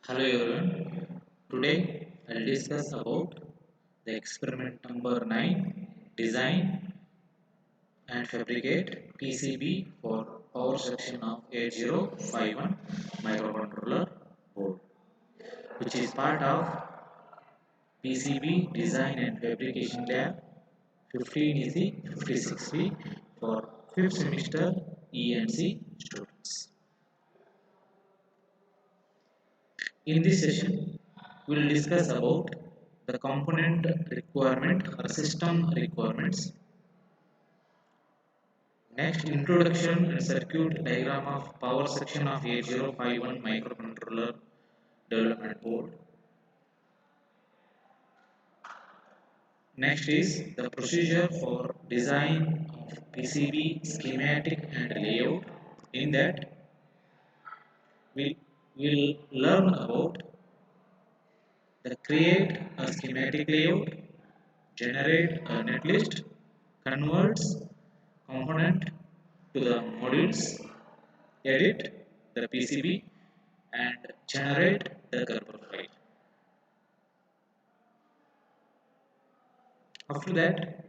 Hello everyone. Today I'll discuss about the experiment number 9, design and fabricate PCB for power section of 8051 microcontroller board, which is part of PCB design and fabrication lab 15EC 56B for 5th semester E&C students. In this session, we will discuss about the component requirement or system requirements. Next, introduction and circuit diagram of power section of 8051 microcontroller development board. Next is the procedure for design of PCB schematic and layout. In that, we will learn about the create a schematic layout, generate a netlist, converts component to the modules, edit the PCB, and generate the Gerber file. After that,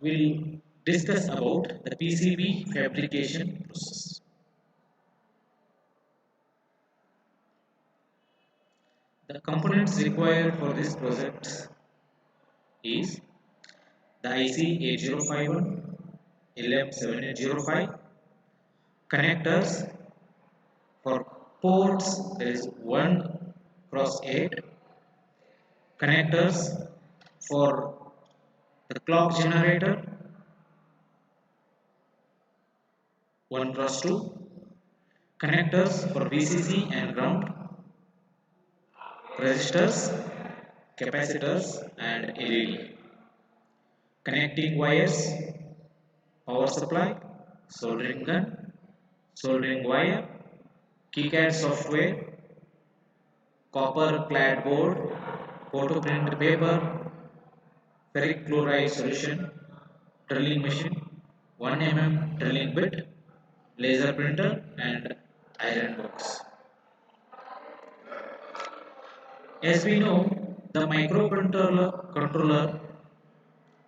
we'll discuss about the PCB fabrication process. The components required for this project is the IC 8051, LM7805, connectors for ports there is 1 cross 8, connectors for the clock generator 1 cross 2, connectors for VCC and ground, resistors, capacitors and LED, connecting wires, power supply, soldering gun, soldering wire, KiCad software, copper clad board, photo print paper, ferric chloride solution, drilling machine, 1 mm drilling bit, laser printer and iron box. As we know, the microcontroller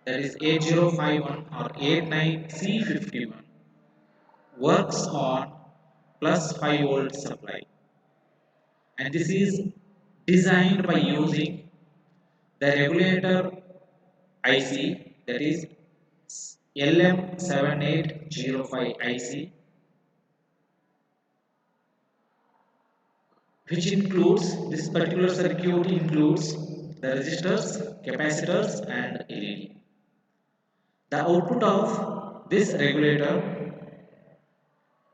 that is 8051 or 89C51 works on plus 5 volt supply, and this is designed by using the regulator IC, that is LM7805 IC, which includes this particular circuit includes the resistors, capacitors and LED. The output of this regulator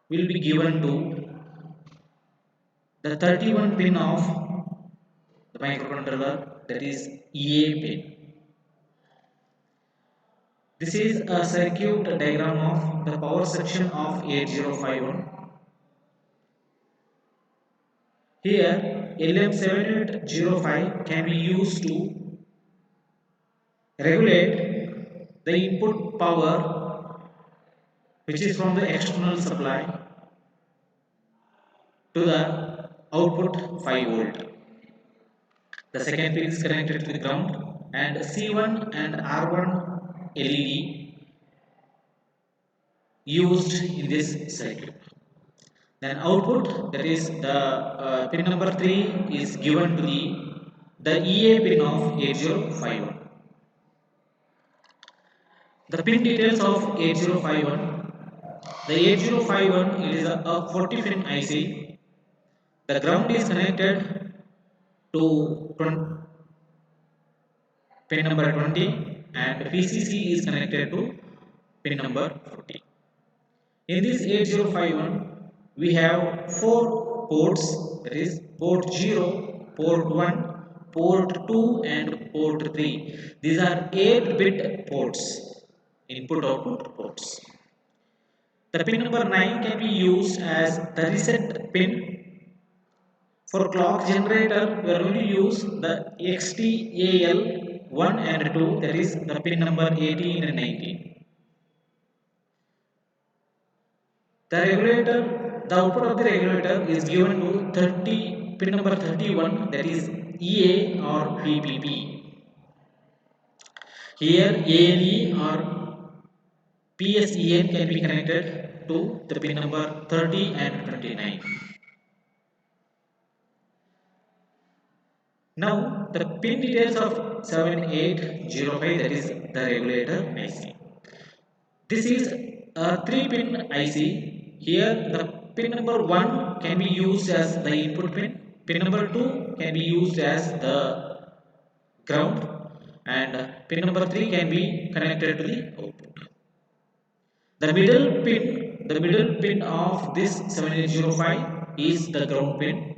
will be given to the 31 pin of the microcontroller, that is EA pin. This is a circuit diagram of the power section of 8051. Here LM7805 can be used to regulate the input power which is from the external supply to the output 5 volt. The second pin is connected to the ground and C1 and R1 LED used in this circuit. Then output, that is the pin number 3 is given to the EA pin of 8051. The pin details of 8051. The 8051 it is a 40 pin IC. The ground is connected to pin number 20 and VCC is connected to pin number 40. In this 8051 we have 4 ports, that is port 0, port 1, port 2 and port 3. These are 8-bit ports, input output ports. The pin number 9 can be used as the reset pin. For clock generator, we are going to use the XTAL 1 and 2, that is the pin number 18 and 19. The output of the regulator is given to pin number 31, that is EA or VPP. Here ALE or PSEN can be connected to the pin number 30 and 29. Now the pin details of 7805, that is the regulator IC. This is a 3-pin IC. Here the pin number 1 can be used as the input pin. Pin number 2 can be used as the ground, and pin number 3 can be connected to the output. The middle pin of this 7805 is the ground pin.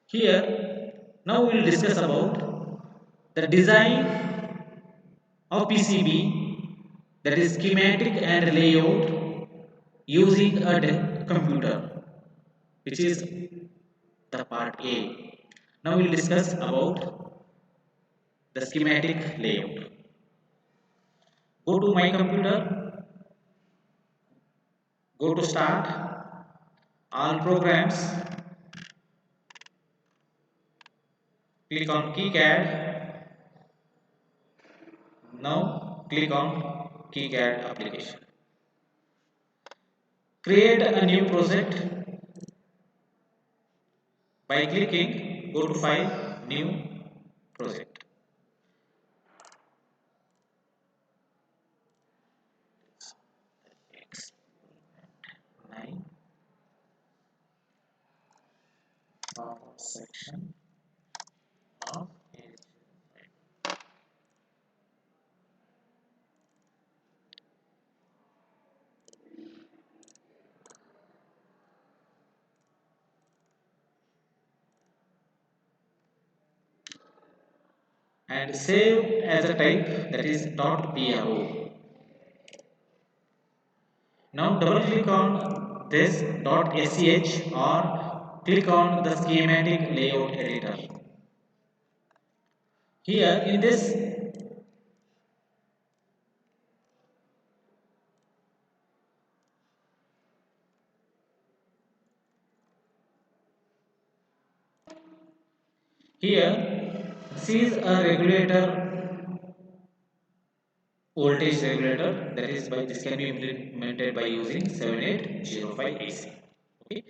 Here now we will discuss about the design of PCB, that is schematic and layout using a computer, which is the part A. Now we will discuss about the schematic layout. Go to my computer, go to start, all programs, click on KiCad. Now click on KiCad application. Create a new project by clicking go to file, new project. X9 section of and save as a type, that is .pro. Now double click on this .sch or click on the schematic layout editor. Here in this this is a regulator, voltage regulator, that is by this can be implemented by using 7805 AC. Okay.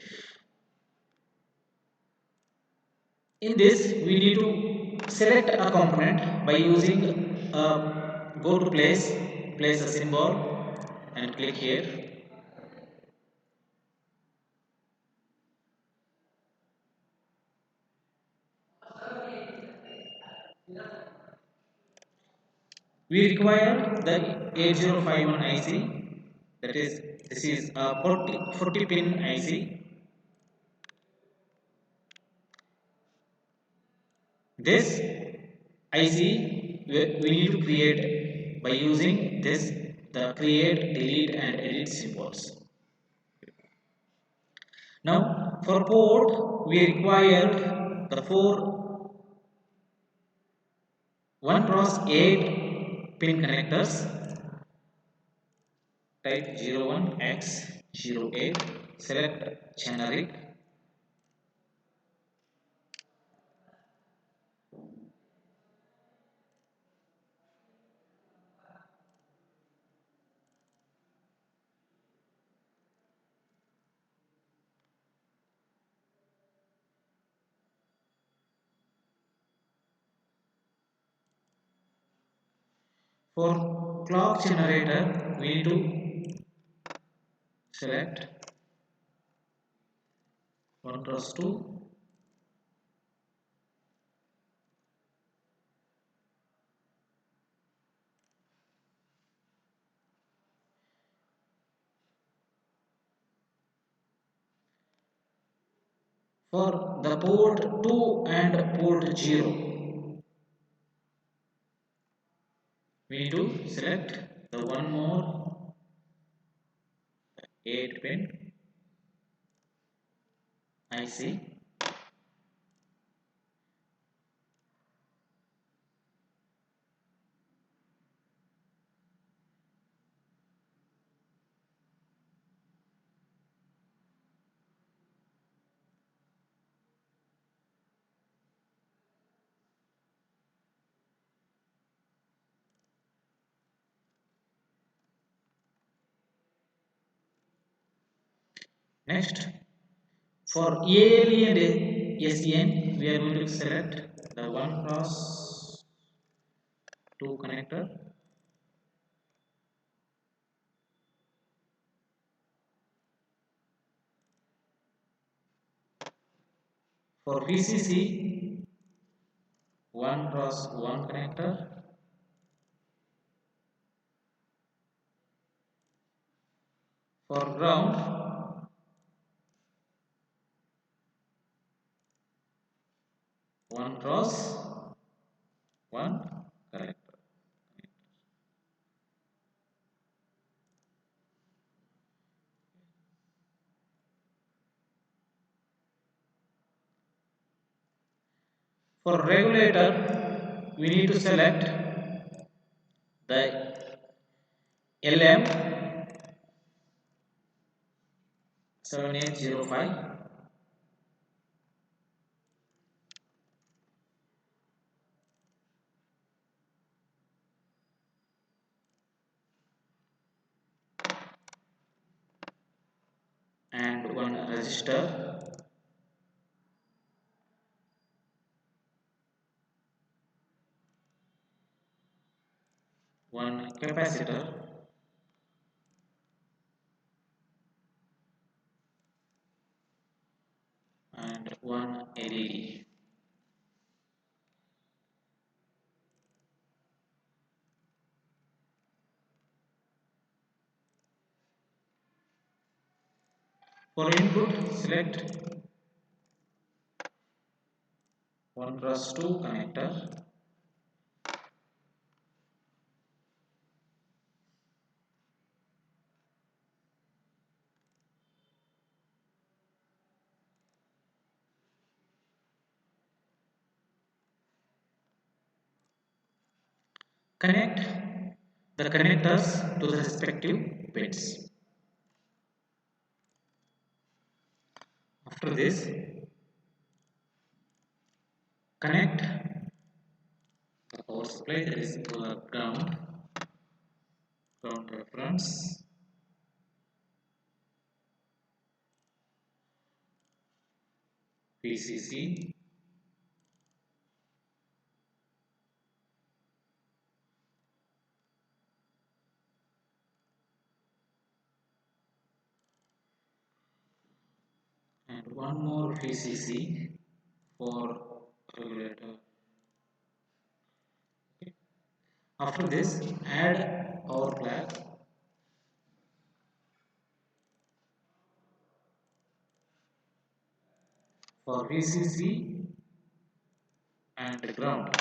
In this we need to select a component by using go to place a symbol and click here. We require the 8051 IC, that is this is a 40 pin IC. This IC we need to create by using this the create, delete and edit symbols. Now for port we require the 1 cross 8 pin connectors. Type 01X08, select generic. For clock generator, we need to select 1 cross 2. For the port 2 and port 0, we need to select the one more 8 pin IC. Next, for ALE and SEN, we are going to select the 1 cross 2 connector. For VCC, 1 cross 1 connector. For ground, 1 cross 1 connector. For regulator, we need to select the LM 7805 and one resistor, one capacitor, and one LED. For input, select 1 cross 2 connector. Connect the connectors to the respective pins. After this, connect the power supply, that is to the ground reference, VCC, and one more VCC for regulator. Okay. After this, add power flag. For VCC and ground.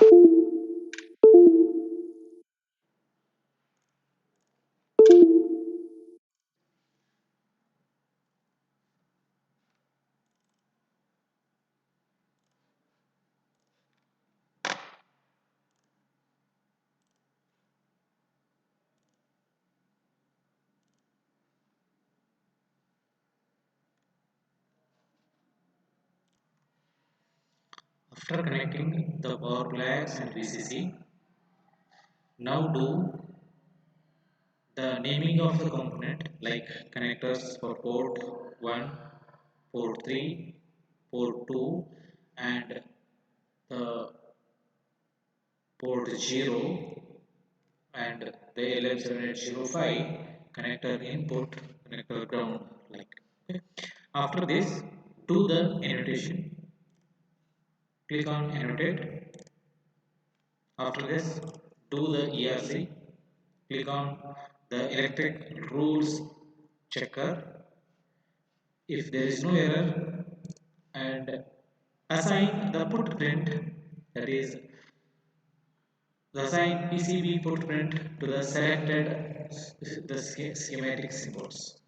After connecting the power flags and VCC, now do the naming of the component like connectors for port 1, port 3, port 2 and the port 0 and the LM7805 connector input, connector ground like. Okay. After this, do the annotation. Click on annotate. After this, do the ERC. Click on the electric rules checker. If there is no error, and assign the footprint, that is assign PCB footprint to the selected the schematic symbols.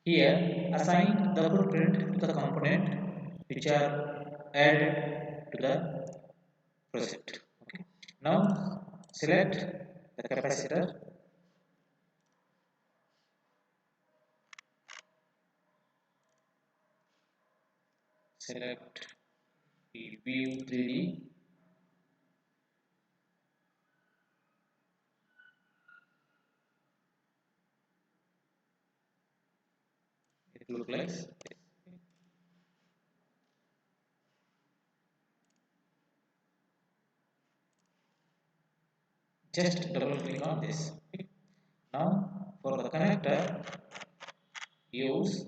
Here, assign the footprint to the component which are added to the project. Okay. Now, select the capacitor select the view 3D. It looks like this. Just double click on this. Now for the connector, use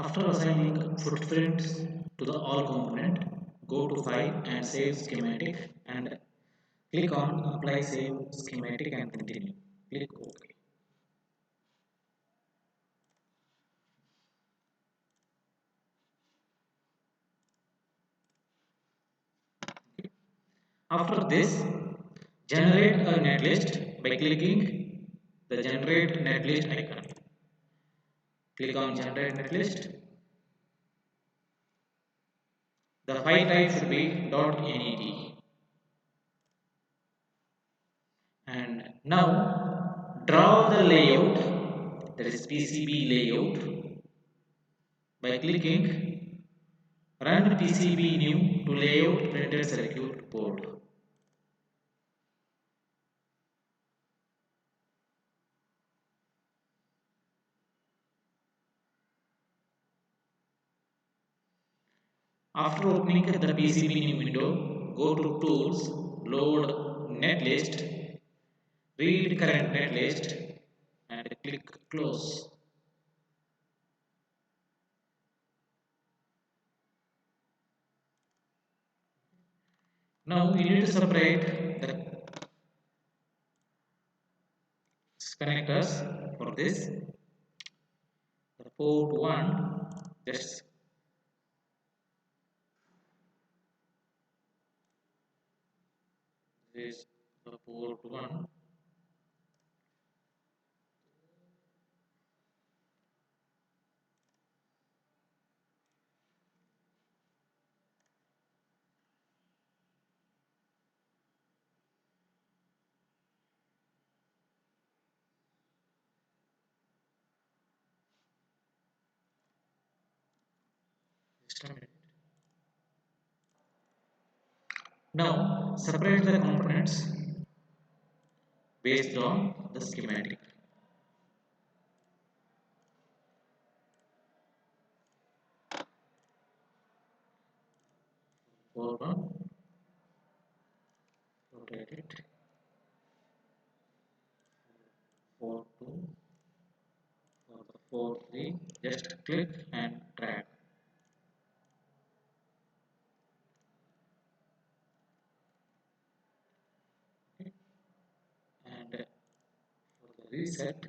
after assigning footprints to the all component, go to file and save schematic and click on apply save schematic and continue. Click OK. After this, generate a netlist by clicking the generate netlist icon. Click on generate netlist. The file type should be .net. And now draw the layout, that is PCB layout, by clicking run PCB new to layout printed circuit board. After opening the PCB new window, go to tools, load netlist, read current netlist and click close. Now you need to separate the connectors for this. The port 1, just this the port 1. Just a minute. Now separate the components based on the schematic. Port 1, rotate it. Port 2, for the port 3, just click and drag. Okay. And for the reset,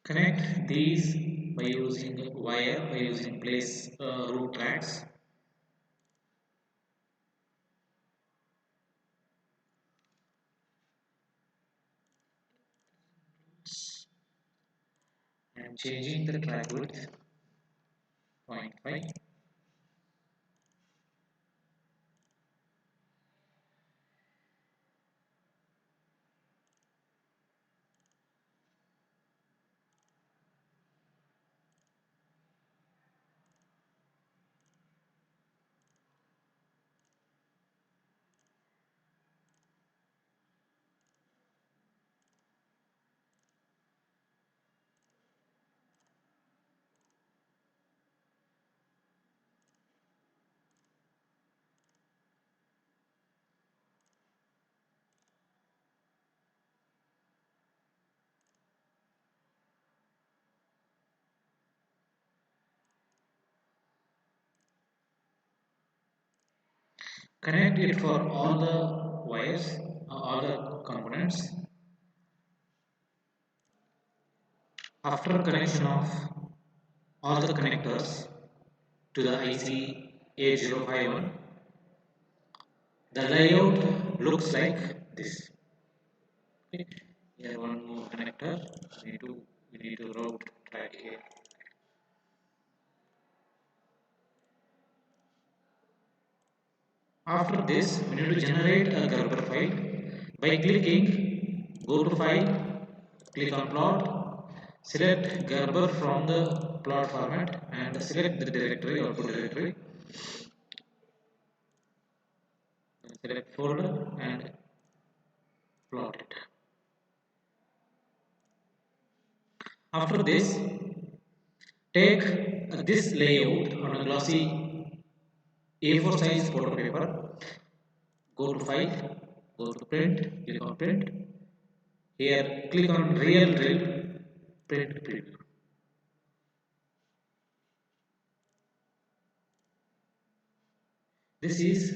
Connect these by using wire, by using place root tracks. And changing the track width 0.5. Connect it for all the wires, all the components. After connection of all the connectors to the IC 8051, the layout looks like this. Okay. Here one more connector. We need to route track here. After this, we need to generate a Gerber file by clicking go to file, click on plot, select Gerber from the plot format and select the directory output directory, select folder and plot it. After this, take this layout on a glossy A4 size photo paper, go to file, go to print, click on print. Here click on real drill, print preview. This is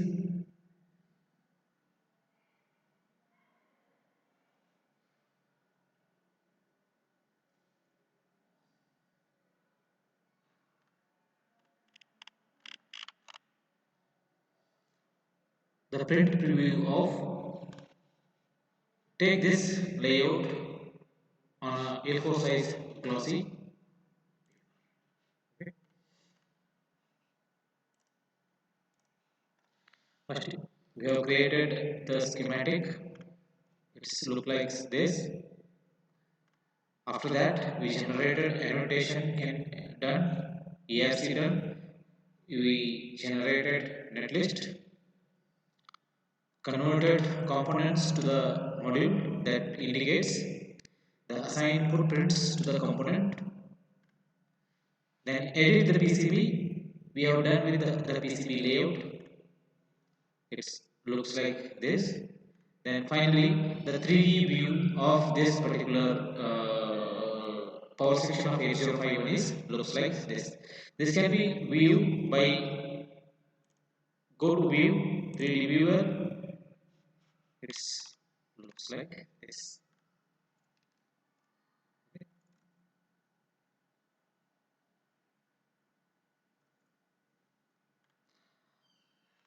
the print preview of, take this layout on a A4 size glossy. Okay. First we have created the schematic. It's look like this. After that we generated annotation in done, ERC done. We generated netlist, converted components to the module that indicates the assigned footprints to the component, then edit the PCB. We have done with the PCB layout. It looks like this. Then finally, the 3D view of this particular power section of 8051 is looks like this. This can be viewed by go to view 3D viewer. It looks like this.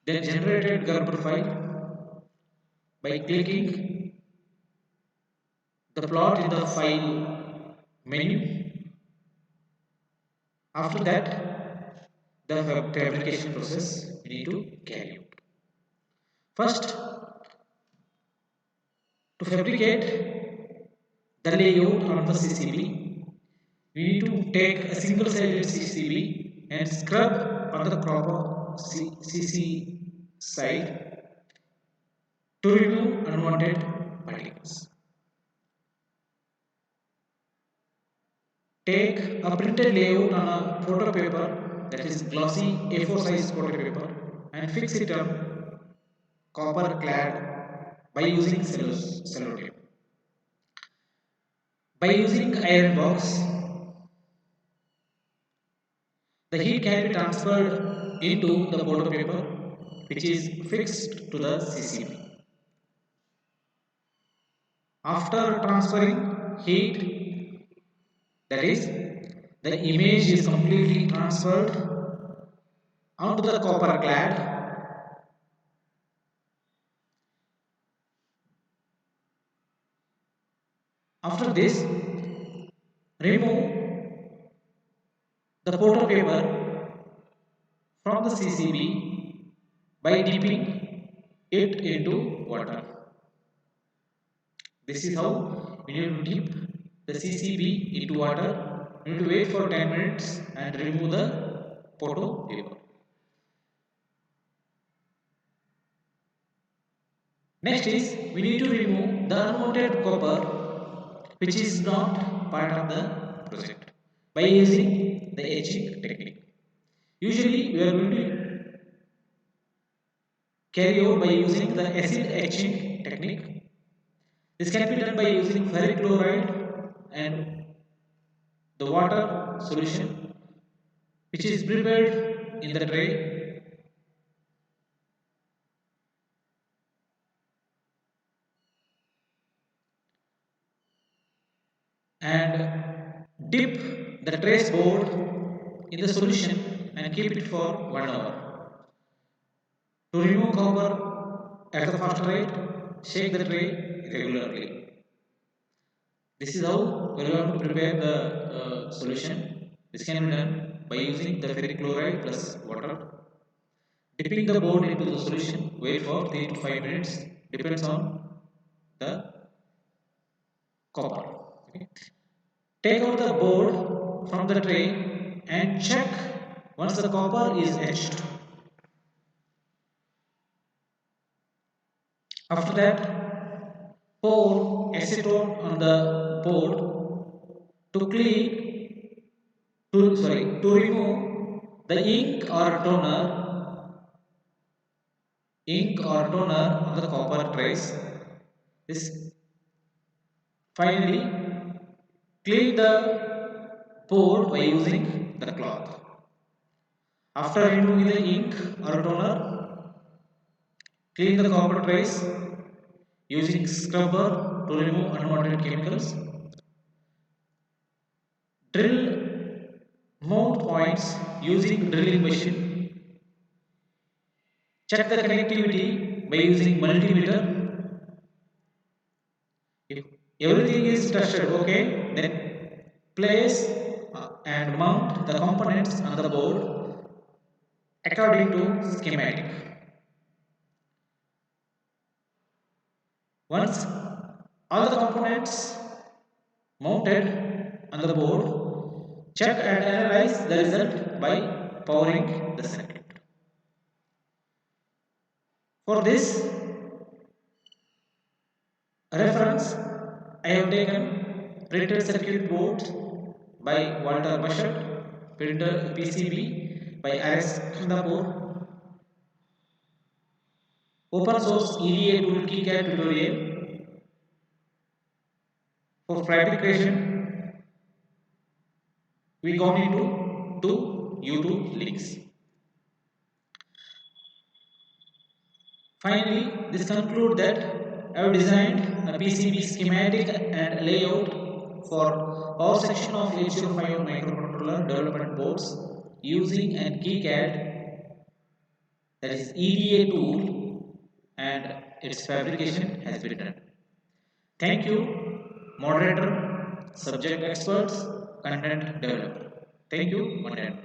Then generated Gerber file by clicking the plot in the file menu. After that, the fabrication process we need to carry out. First, to fabricate the layout on the CCB, we need to take a single sided CCB and scrub on the proper CC side to remove unwanted particles. Take a printed layout on a photo paper, that is glossy A4 size photo paper, and fix it on copper clad by using cellotape. By using iron box, the heat can be transferred into the photo paper which is fixed to the CCB. After transferring heat, That is, the image is completely transferred onto the copper clad. After this, remove the photo paper from the CCB by dipping it into water. This is how we need to dip the CCB into water. We need to wait for 10 minutes and remove the photo paper. Next is we need to remove the unwanted copper which is not part of the project by using the etching technique. Usually we are going to carry out by using the acid etching technique. This can be done by using ferric chloride and the water solution which is prepared in the tray, and dip the trace board in the solution and keep it for 1 hour. To remove copper at the faster rate, shake the tray regularly. This is how we are going to prepare the solution. This can be done by using the ferric chloride plus water. Dipping the board into the solution, wait for 3 to 5 minutes, depends on the copper. Okay. Take out the board from the tray and check once the copper is etched. After that, pour acetone on the board to remove the ink or toner on the copper trace. This finally clean the board by using the cloth. After removing the ink or toner, clean the copper trace using scrubber to remove unwanted chemicals. Drill mount points using drilling machine. Check the connectivity by using multimeter. If everything is tested okay, then place and mount the components on the board according to schematic. Once all the components mounted on the board, check and analyze the result by powering the circuit. For this reference, I have taken printed circuit board by Walter Bushett, printer PCB by RS Kandapur, open source EDA tool KiCad tutorial for fabrication. We gone into two YouTube links. Finally, this concludes that I have designed a PCB schematic and layout for power section of 8051 microcontroller development boards using an KiCad, that is EDA tool, and its fabrication has been done. Thank you, moderator, subject experts, content developer. Thank you, moderator.